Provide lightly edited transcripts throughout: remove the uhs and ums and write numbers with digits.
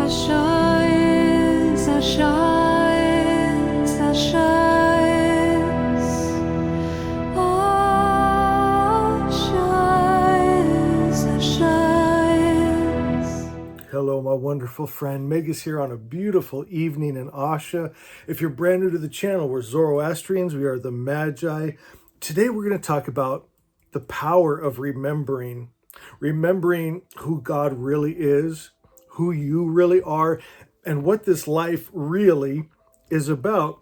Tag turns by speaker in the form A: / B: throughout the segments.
A: Hello, my wonderful friend. Meg is here on a beautiful evening in Asha. If you're brand new to the channel, we're Zoroastrians. We are the Magi. Today we're going to talk about the power of remembering who God really is, who you really are, and what this life really is about.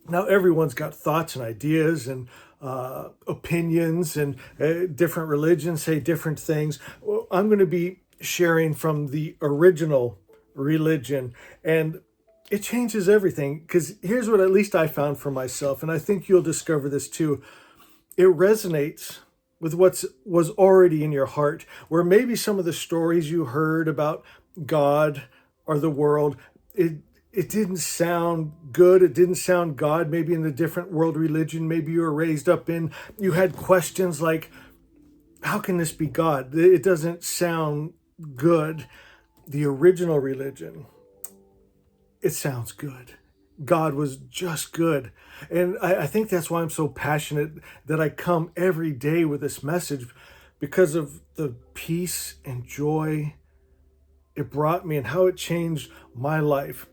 A: Now, everyone's got thoughts and ideas and opinions, and different religions say different things. Well, I'm going to be sharing from the original religion, and it changes everything, because here's what at least I found for myself, and I think you'll discover this too. It resonates with what was already in your heart, where maybe some of the stories you heard about God or the world, it didn't sound good. It didn't sound God. Maybe in a different world religion, maybe you were raised up in, you had questions like, how can this be God? It doesn't sound good. The original religion, it sounds good. God was just good. And I think that's why I'm so passionate that I come every day with this message, because of the peace and joy it brought me and how it changed my life.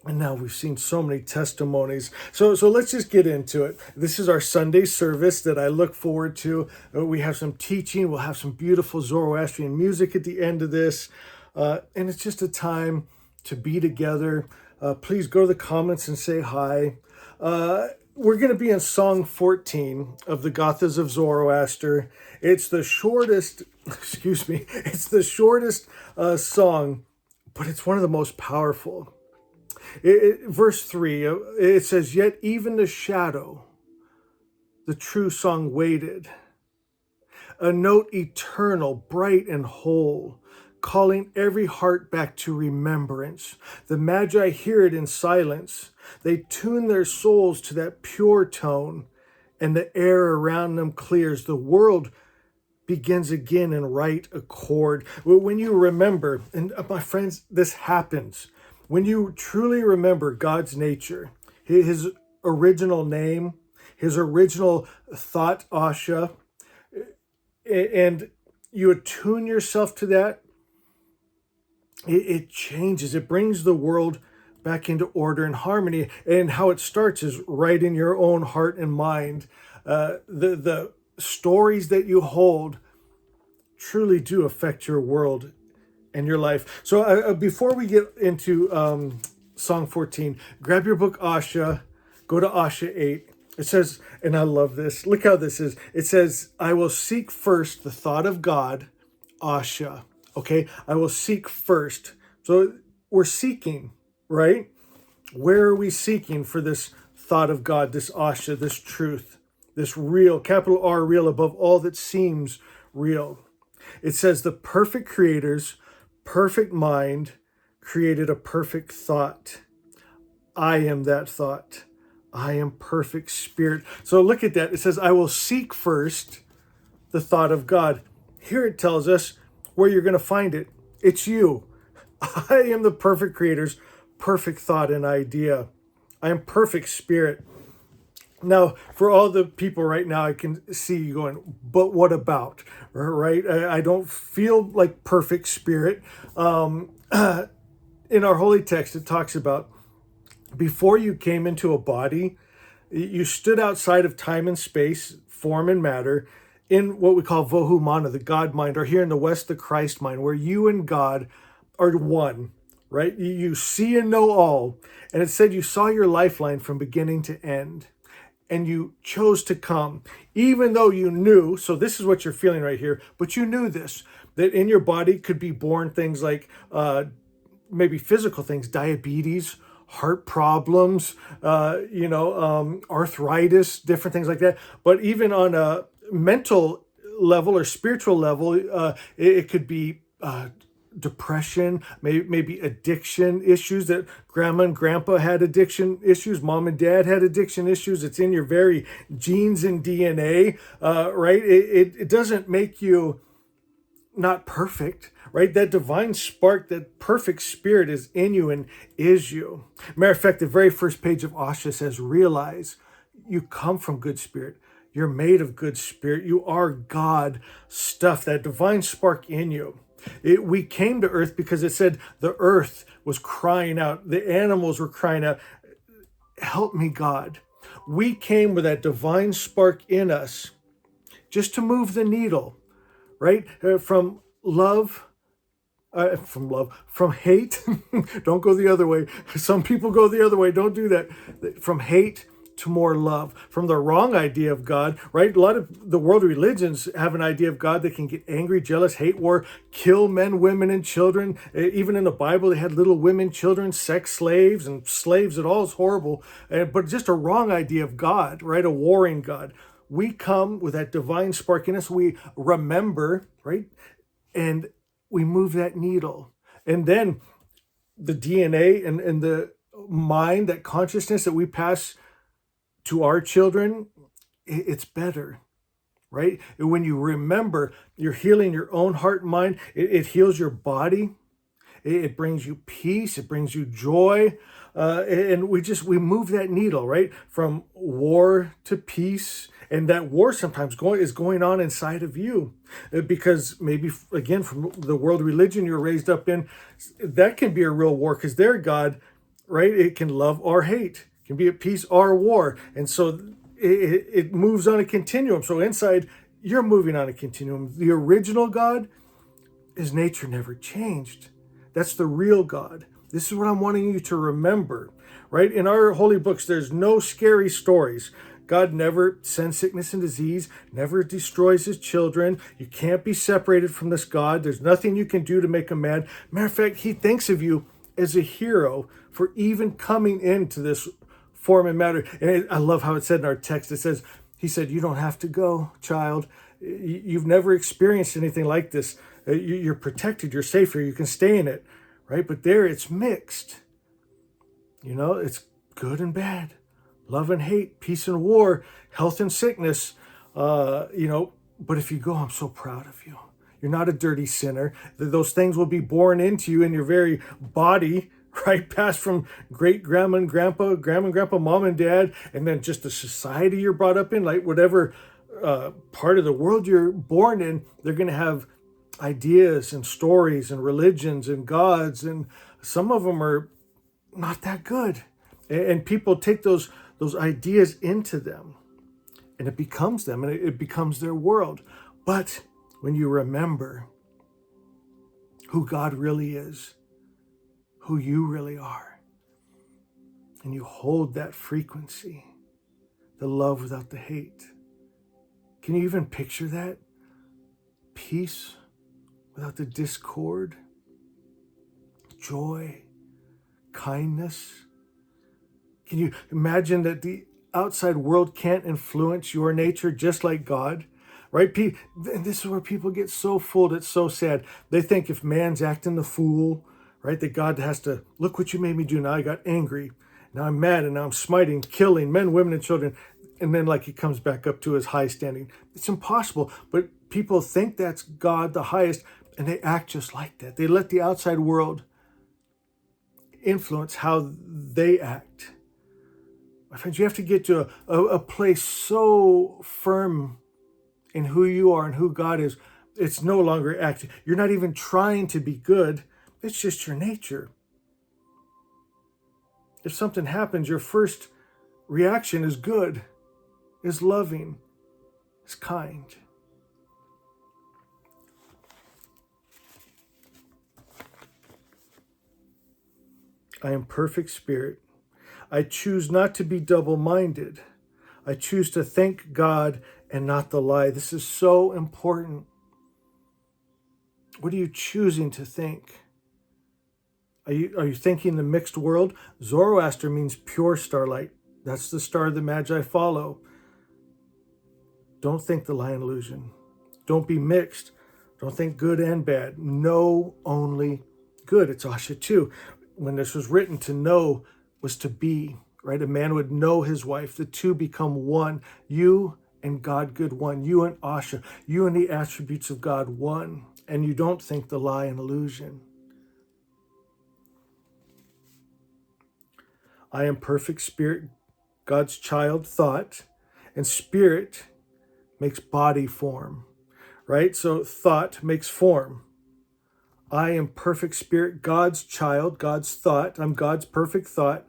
A: And now we've seen so many testimonies. So let's just get into it. This is our Sunday service that I look forward to. We have some teaching. We'll have some beautiful Zoroastrian music at the end of this. And it's just a time to be together. Please go to the comments and say hi. We're going to be in Song 14 of the Gathas of Zoroaster. It's the shortest, it's the shortest song, but it's one of the most powerful. Verse 3, it says, "Yet even the shadow, the true song waited, a note eternal, bright and whole, calling every heart back to remembrance. The Magi hear it in silence. They tune their souls to that pure tone, and the air around them clears. The world begins again in right accord." When you remember, and my friends, this happens. When you truly remember God's nature, his original name, his original thought, Asha, and you attune yourself to that, it changes. It brings the world back into order and harmony. And how it starts is right in your own heart and mind. The stories that you hold truly do affect your world and your life. So before we get into Song 14, grab your book, Asha, go to Asha 8. It says, and I love this, look how this is. It says, "I will seek first the thought of God," Asha. Okay, I will seek first. So we're seeking, right? Where are we seeking for this thought of God, this Asha, this truth, this real, capital R, real, above all that seems real? It says, "The perfect creator's perfect mind created a perfect thought. I am that thought. I am perfect spirit." So look at that. It says, "I will seek first the thought of God." Here it tells us where you're going to find it. It's you. I am the perfect creator's perfect thought and idea. I am perfect spirit. Now, for all the people right now, I can see you going, but what about, right? I don't feel like perfect spirit. In our holy text, it talks about before you came into a body, you stood outside of time and space, form and matter, in what we call Vohu Mana, the God mind, or here in the West, the Christ mind, where you and God are one, right? You see and know all. And it said you saw your lifeline from beginning to end. And you chose to come, even though you knew, so this is what you're feeling right here, but you knew this, that in your body could be born things like maybe physical things, diabetes, heart problems, arthritis, different things like that. But even on a mental level or spiritual level, it could be depression, maybe addiction issues, that grandma and grandpa had addiction issues, mom and dad had addiction issues. It's in your very genes and DNA, right? It doesn't make you not perfect, right? That divine spark, that perfect spirit is in you and is you. Matter of fact, the very first page of Asha says, realize you come from good spirit. You're made of good spirit. You are God stuff, that divine spark in you. We came to earth because it said the earth was crying out. The animals were crying out, help me, God. We came with that divine spark in us just to move the needle, right? From hate. Don't go the other way. Some people go the other way. Don't do that. From hate to more love, from the wrong idea of God, right? A lot of the world religions have an idea of God that can get angry, jealous, hate war, kill men, women, and children. Even in the Bible, they had little women, children, sex slaves, and slaves at all is horrible. But just a wrong idea of God, right? A warring God. We come with that divine spark in us. We remember, right? And we move that needle. And then the DNA and the mind, that consciousness that we pass to our children, it's better, right? And when you remember, you're healing your own heart and mind. It heals your body. It brings you peace. It brings you joy. And we move that needle, right? From war to peace. And that war sometimes is going on inside of you, because maybe, again, from the world religion you're raised up in, that can be a real war, because their God, right, it can love or hate, can be at peace or war. And so it moves on a continuum. So inside, you're moving on a continuum. The original God, his nature never changed. That's the real God. This is what I'm wanting you to remember, right? In our holy books, there's no scary stories. God never sends sickness and disease, never destroys his children. You can't be separated from this God. There's nothing you can do to make him mad. Matter of fact, he thinks of you as a hero for even coming into this form and matter. And I love how it said in our text, he said, you don't have to go, child. You've never experienced anything like this. You're protected, you're safe here, you can stay in it, right? But there it's mixed. It's good and bad. Love and hate, peace and war, health and sickness, but if you go, I'm so proud of you. You're not a dirty sinner. Those things will be born into you in your very body, right? Passed from great grandma and grandpa, mom and dad, and then just the society you're brought up in, like whatever part of the world you're born in, they're going to have ideas and stories and religions and gods, and some of them are not that good. And people take those ideas into them, and it becomes them, and it becomes their world. But when you remember who God really is, who you really are, and you hold that frequency, the love without the hate. Can you even picture that? Peace without the discord, joy, kindness. Can you imagine that the outside world can't influence your nature just like God? Right? And this is where people get so fooled. It's so sad. They think if man's acting the fool, right, that God has to, look what you made me do. Now I got angry. Now I'm mad, and now I'm smiting, killing men, women, and children. And then he comes back up to his high standing. It's impossible. But people think that's God, the highest, and they act just like that. They let the outside world influence how they act. My friends, you have to get to a place so firm in who you are and who God is. It's no longer acting. You're not even trying to be good. It's just your nature. If something happens, your first reaction is good, is loving, is kind. I am perfect spirit. I choose not to be double-minded. I choose to think God and not the lie. This is so important. What are you choosing to think? Are you thinking the mixed world? Zoroaster means pure starlight. That's the star the Magi follow. Don't think the lie and illusion. Don't be mixed. Don't think good and bad. Know only good. It's Asha 2. When this was written, to know was to be, right? A man would know his wife. The two become one. You and God, good one. You and Asha. You and the attributes of God, one. and you don't think the lie an illusion. I am perfect spirit, God's child thought, and spirit makes body form, right? So thought makes form. I am perfect spirit, God's child, God's thought. I'm God's perfect thought.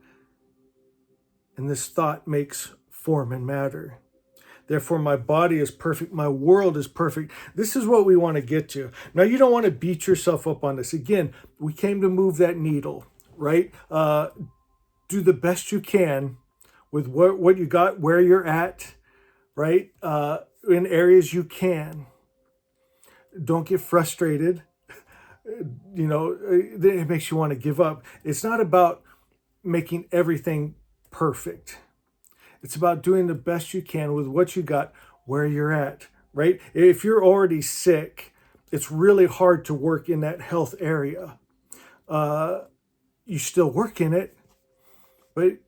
A: And this thought makes form and matter. Therefore, my body is perfect. My world is perfect. This is what we want to get to. Now, you don't want to beat yourself up on this. Again, we came to move that needle, right? Do the best you can with what you got, where you're at, right? In areas you can. Don't get frustrated. It makes you want to give up. It's not about making everything perfect. It's about doing the best you can with what you got, where you're at, right? If you're already sick, it's really hard to work in that health area. You still work in it, but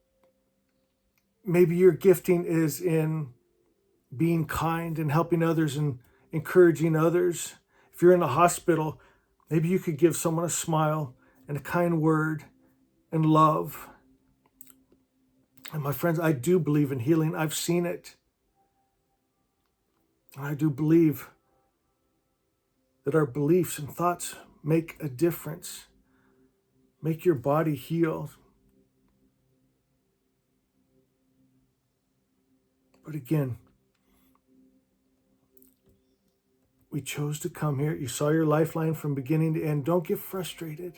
A: maybe your gifting is in being kind and helping others and encouraging others. If you're in a hospital, maybe you could give someone a smile and a kind word and love. And my friends, I do believe in healing. I've seen it. And I do believe that our beliefs and thoughts make a difference. Make your body heal. But again, we chose to come here. You saw your lifeline from beginning to end. Don't get frustrated.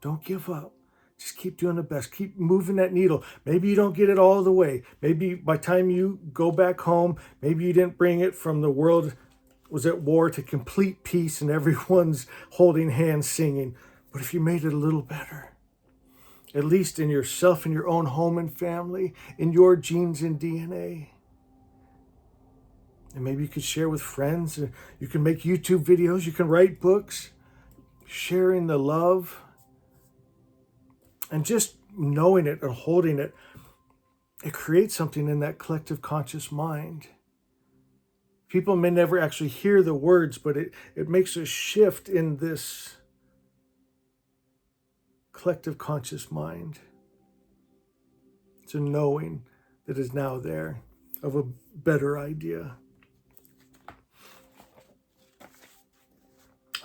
A: Don't give up. Just keep doing the best. Keep moving that needle. Maybe you don't get it all the way. Maybe by the time you go back home, maybe you didn't bring it from the world was at war to complete peace and everyone's holding hands singing. But if you made it a little better, at least in yourself, in your own home and family, in your genes and DNA. And maybe you could share with friends. You can make YouTube videos. You can write books. Sharing the love. And just knowing it and holding it, it creates something in that collective conscious mind. People may never actually hear the words, but it makes a shift in this collective conscious mind. It's a knowing that is now there of a better idea.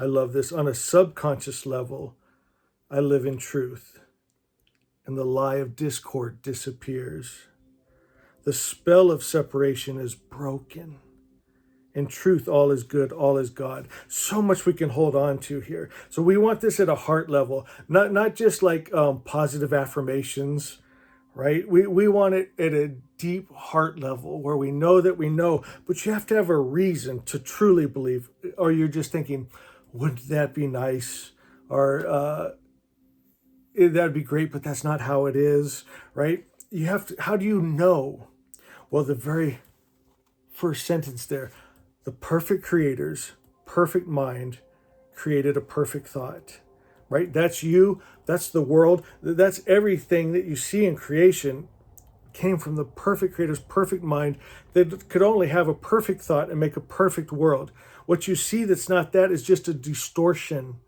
A: I love this. On a subconscious level, I live in truth, and the lie of discord disappears. The spell of separation is broken. In truth, all is good, all is God. So much we can hold on to here. So we want this at a heart level, not just like positive affirmations, right? We want it at a deep heart level where we know that we know, but you have to have a reason to truly believe, or you're just thinking, wouldn't that be nice? Or that'd be great, but that's not how it is, right? You have to, how do you know? Well, the very first sentence there, the perfect creator's perfect mind created a perfect thought, right? That's you, that's the world, that's everything that you see in creation came from the perfect creator's perfect mind that could only have a perfect thought and make a perfect world. What you see that's not that is just a distortion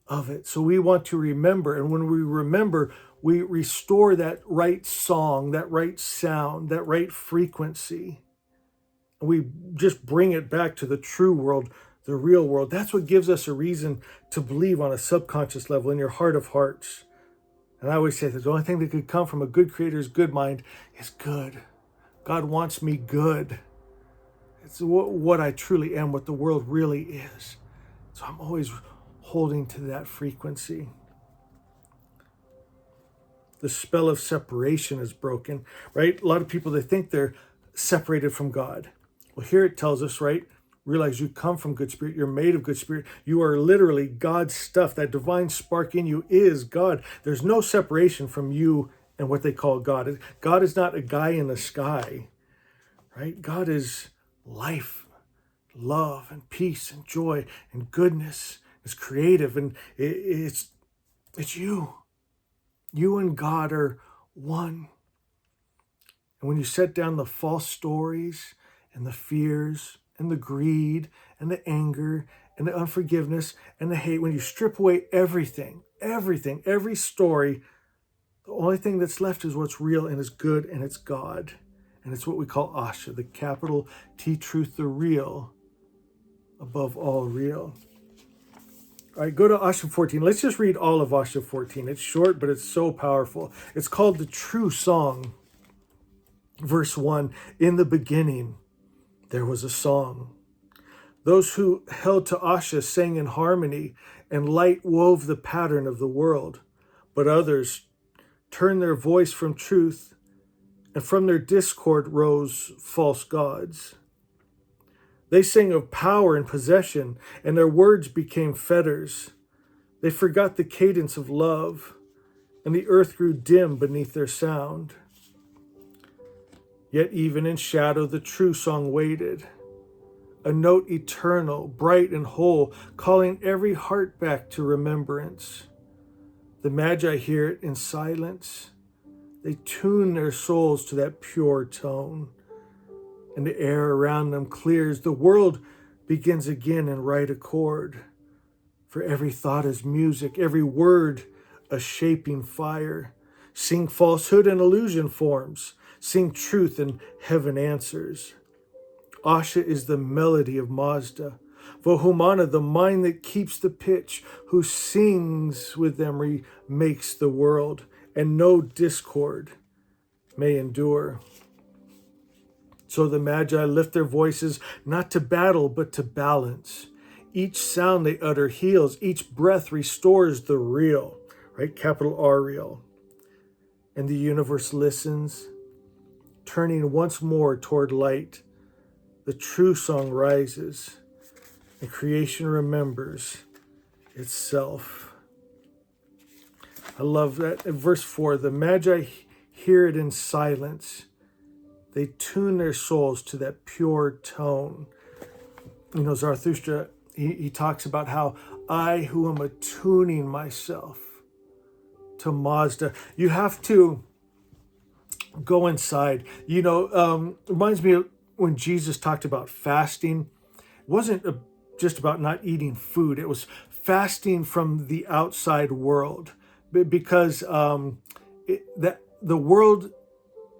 A: of it. So we want to remember, and when we remember, we restore that right song, that right sound, that right frequency. We just bring it back to the true world, the real world. That's what gives us a reason to believe on a subconscious level in your heart of hearts. And I always say that the only thing that could come from a good creator's good mind is good. God wants me good. It's what I truly am, what the world really is. So I'm always holding to that frequency. The spell of separation is broken, right? A lot of people, they think they're separated from God. Well, here it tells us, right? Realize you come from good spirit. You're made of good spirit. You are literally God's stuff. That divine spark in you is God. There's no separation from you and what they call God. God is not a guy in the sky, right? God is life, love, and peace, and joy, and goodness. It's creative, and it's you. You and God are one. And when you set down the false stories and the fears and the greed and the anger and the unforgiveness and the hate, when you strip away everything, every story, the only thing that's left is what's real and is good, and it's God. And it's what we call Asha, the capital T truth, the real, above all real. All right, go to Asha 14. Let's just read all of Asha 14. It's short, but it's so powerful. It's called the True Song. Verse 1, in the beginning, there was a song. Those who held to Asha sang in harmony, and light wove the pattern of the world. But others turned their voice from truth, and from their discord rose false gods. They sang of power and possession, and their words became fetters. They forgot the cadence of love, and the earth grew dim beneath their sound. Yet even in shadow the true song waited, a note eternal, bright and whole, calling every heart back to remembrance. The Magi hear it in silence. They tune their souls to that pure tone, and the air around them clears. The world begins again in right accord. For every thought is music, every word a shaping fire. Sing falsehood and illusion forms. Sing truth and heaven answers. Asha is the melody of Mazda. Vohumana, the mind that keeps the pitch, who sings with them remakes the world, and no discord may endure. So the Magi lift their voices, not to battle, but to balance. Each sound they utter heals, each breath restores the real, right? Capital R real. And the universe listens, turning once more toward light. The true song rises, and creation remembers itself. I love that. In verse 4, the Magi hear it in silence. They tune their souls to that pure tone. You know, Zarathustra, he talks about how I who am attuning myself to Mazda. You have to go inside. You know, reminds me of when Jesus talked about fasting. It wasn't just about not eating food. It was fasting from the outside world, because that the world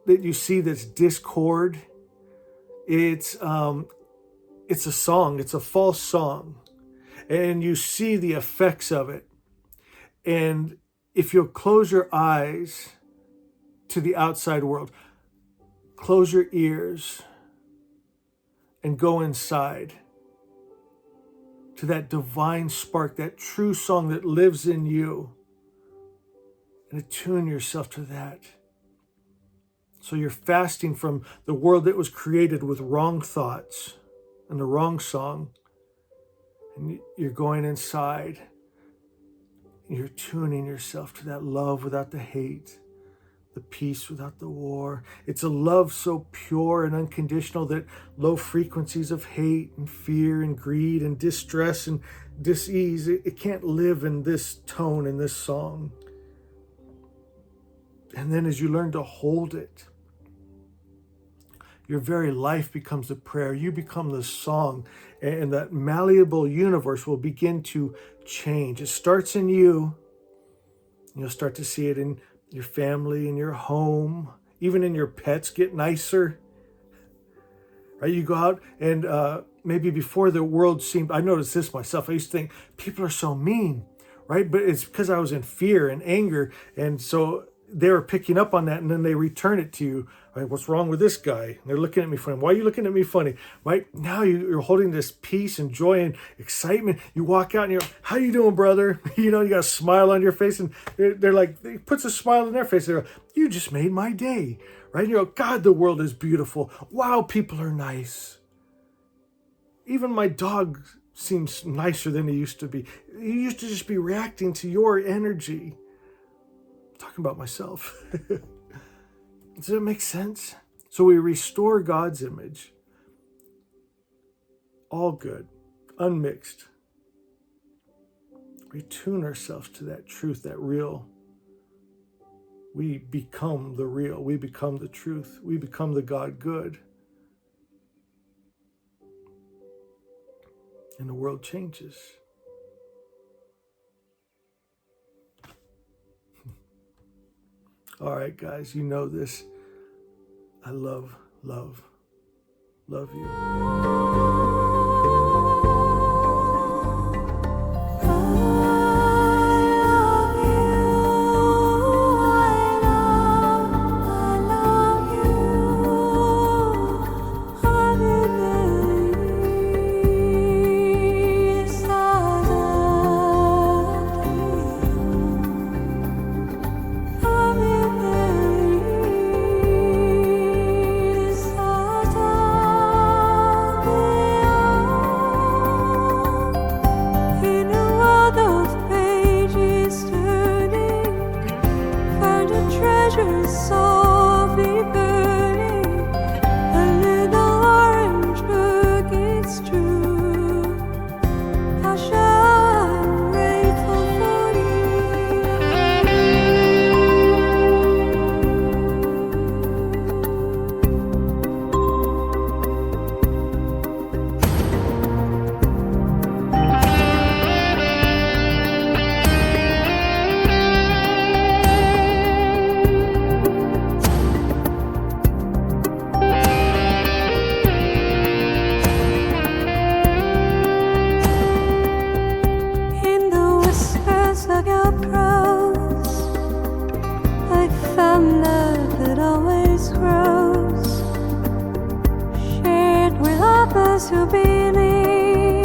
A: that you see that's discord, it's a song. It's a false song, and you see the effects of it. And if you'll close your eyes to the outside world, close your ears, and go inside to that divine spark, that true song that lives in you, and attune yourself to that. So you're fasting from the world that was created with wrong thoughts and the wrong song, and you're going inside, and you're tuning yourself to that love without the hate, the peace without the war. It's a love so pure and unconditional that low frequencies of hate and fear and greed and distress and dis-ease, it can't live in this tone, in this song. And then as you learn to hold it, your very life becomes a prayer. You become the song, and that malleable universe will begin to change. It starts in you. You'll start to see it in your family, in your home, even in your pets. Get nicer, right? You go out and maybe before the world seemed, I noticed this myself. I used to think people are so mean, right? But it's because I was in fear and anger. And so they were picking up on that, and then they return it to you. Right? What's wrong with this guy? And they're looking at me funny. Why are you looking at me funny? Right? Now you're holding this peace and joy and excitement. You walk out and you're, how you doing, brother? You know, you got a smile on your face, and they're like, it puts a smile in their face. They're like, you just made my day. Right? And you're like, God, the world is beautiful. Wow, people are nice. Even my dog seems nicer than he used to be. He used to just be reacting to your energy. I'm talking about myself. Does that make sense? So we restore God's image. All good, unmixed. We tune ourselves to that truth, that real. We become the real. We become the truth. We become the God good. and the world changes. All right, guys, you know this. I love you.
B: Who believe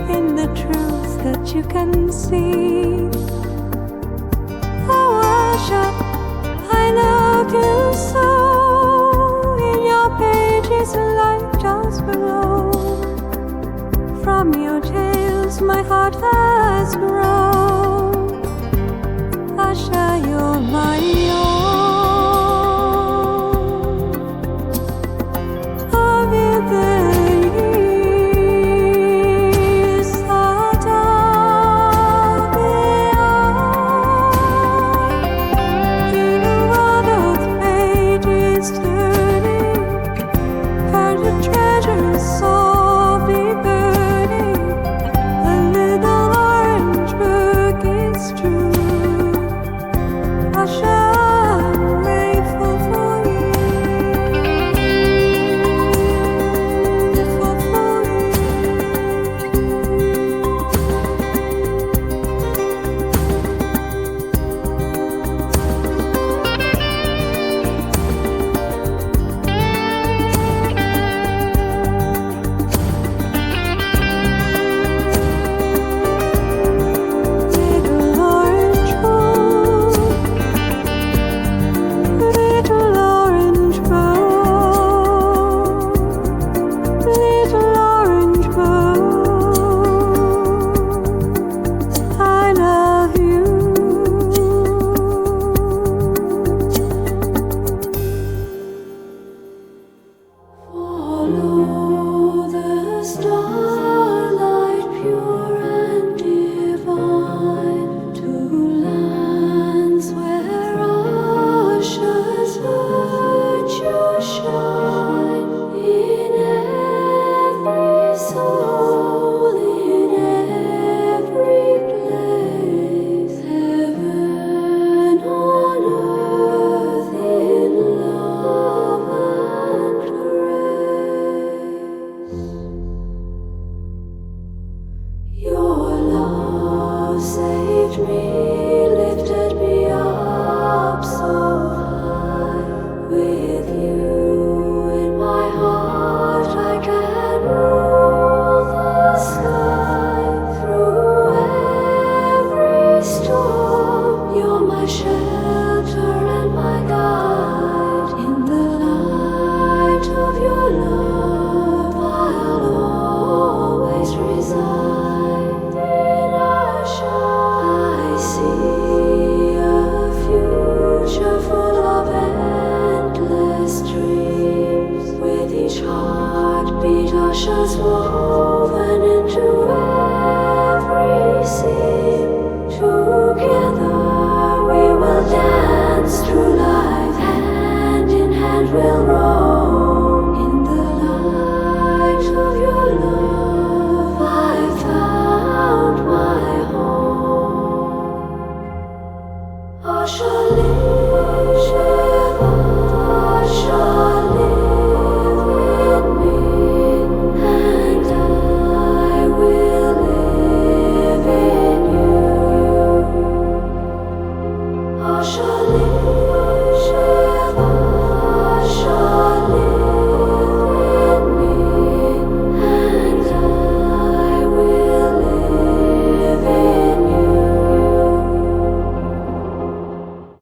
B: in the truth that you can see. Oh, worship, I love you so. In your pages, light just below. From your tales, my heart has grown.